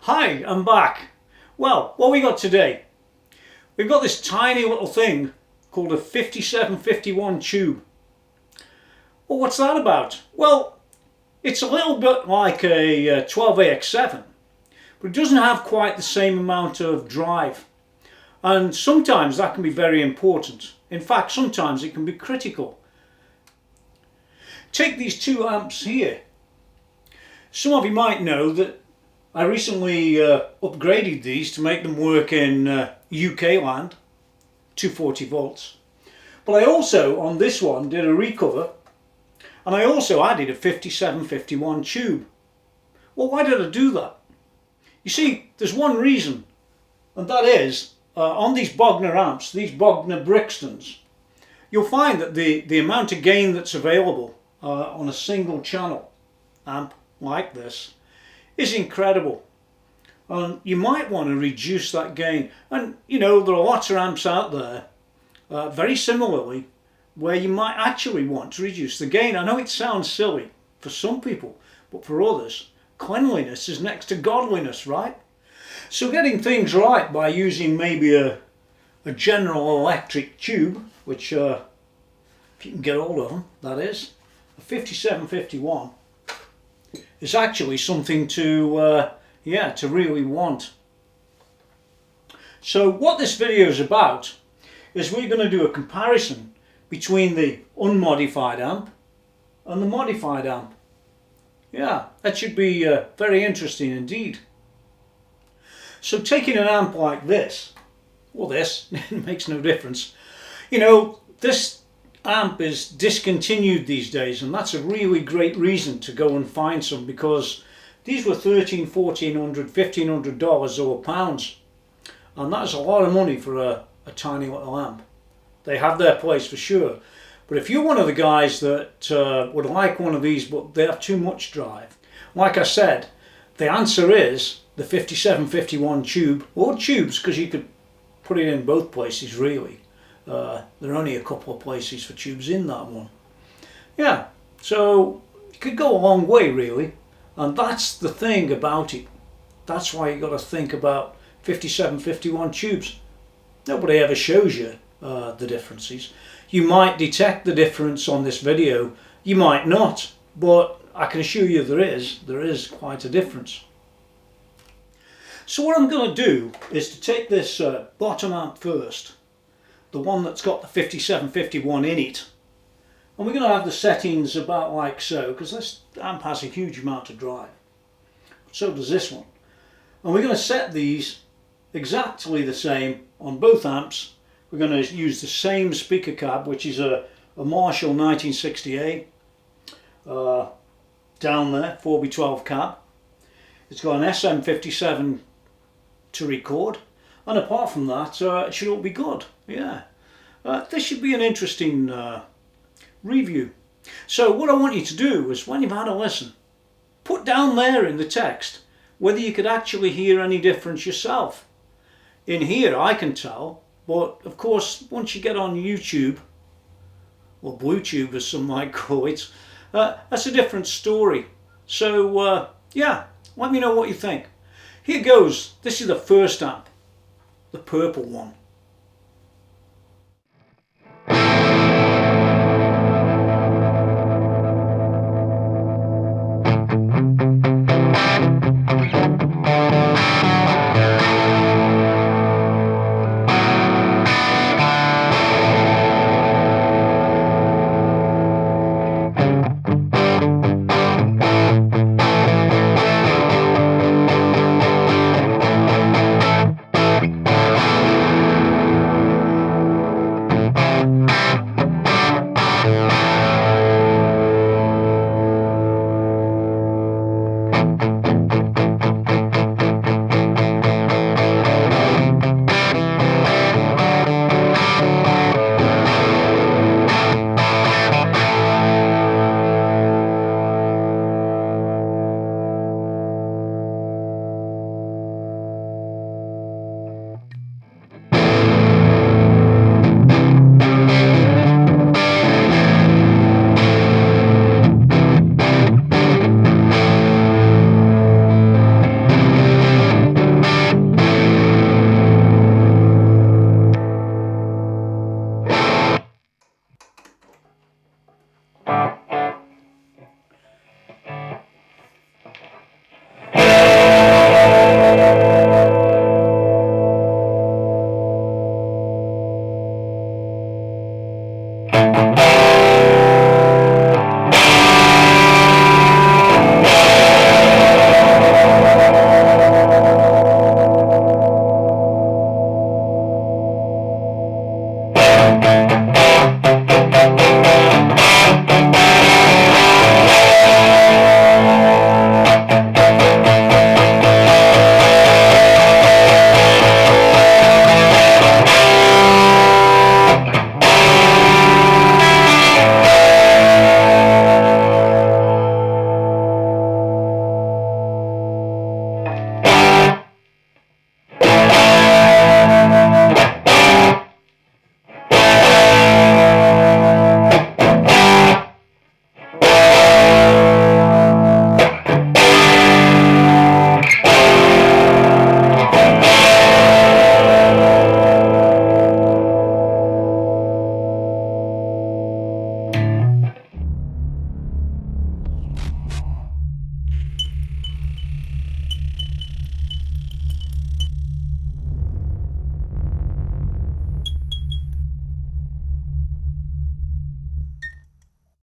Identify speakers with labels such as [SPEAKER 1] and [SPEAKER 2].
[SPEAKER 1] Hi, I'm back. Well, what we got today? We've got this tiny little thing called a 5751 tube. Well, what's that about? Well, it's a little bit like a 12AX7, but it doesn't have quite the same amount of drive. And sometimes that can be very important. In fact, sometimes it can be critical. Take these two amps here. Some of you might know that I recently upgraded these to make them work in UK land, 240 volts. But I also, on this one, did a recover, and I also added a 5751 tube. Well, why did I do that? You see, there's one reason, and that is, on these Bogner amps, these Bogner Brixtons, you'll find that the amount of gain that's available on a single channel amp like this is incredible, and you might want to reduce that gain. And you know, there are lots of amps out there very similarly where you might actually want to reduce the gain. I know it sounds silly for some people, but for others, cleanliness is next to godliness, right? So getting things right by using maybe a General Electric tube, which if you can get hold of them, that is, a 5751, is actually something to to really want. So what this video is about is we're going to do a comparison between the unmodified amp and the modified amp. Yeah, that should be very interesting indeed. So taking an amp like this, or this, it makes no difference. You know, this amp is discontinued these days, and that's a really great reason to go and find some, because these were $1,300, $1,400, $1,500 or pounds, and that's a lot of money for a tiny little amp. They have their place for sure, but if you're one of the guys that would like one of these but they have too much drive, like I said, the answer is the 5751 tube, or tubes, because you could put it in both places really. There are only a couple of places for tubes in that one. Yeah, so you could go a long way really, and that's the thing about it. That's why you got to think about 5751 tubes. Nobody ever shows you the differences. You might detect the difference on this video, you might not, but I can assure you there is quite a difference. So what I'm going to do is to take this bottom amp first, the one that's got the 5751 in it, and we're going to have the settings about like so, because this amp has a huge amount of drive. So does this one. And we're going to set these exactly the same on both amps. We're going to use the same speaker cab, which is a Marshall 1960A, down there, 4x12 cab. It's got an SM57 to record, and apart from that, it should all be good. Yeah, this should be an interesting review. So what I want you to do is, when you've had a listen, put down there in the text whether you could actually hear any difference yourself. In here I can tell, but of course once you get on YouTube, or BlueTube as some might call it, that's a different story. So yeah, let me know what you think. Here goes. This is the first amp, the purple one.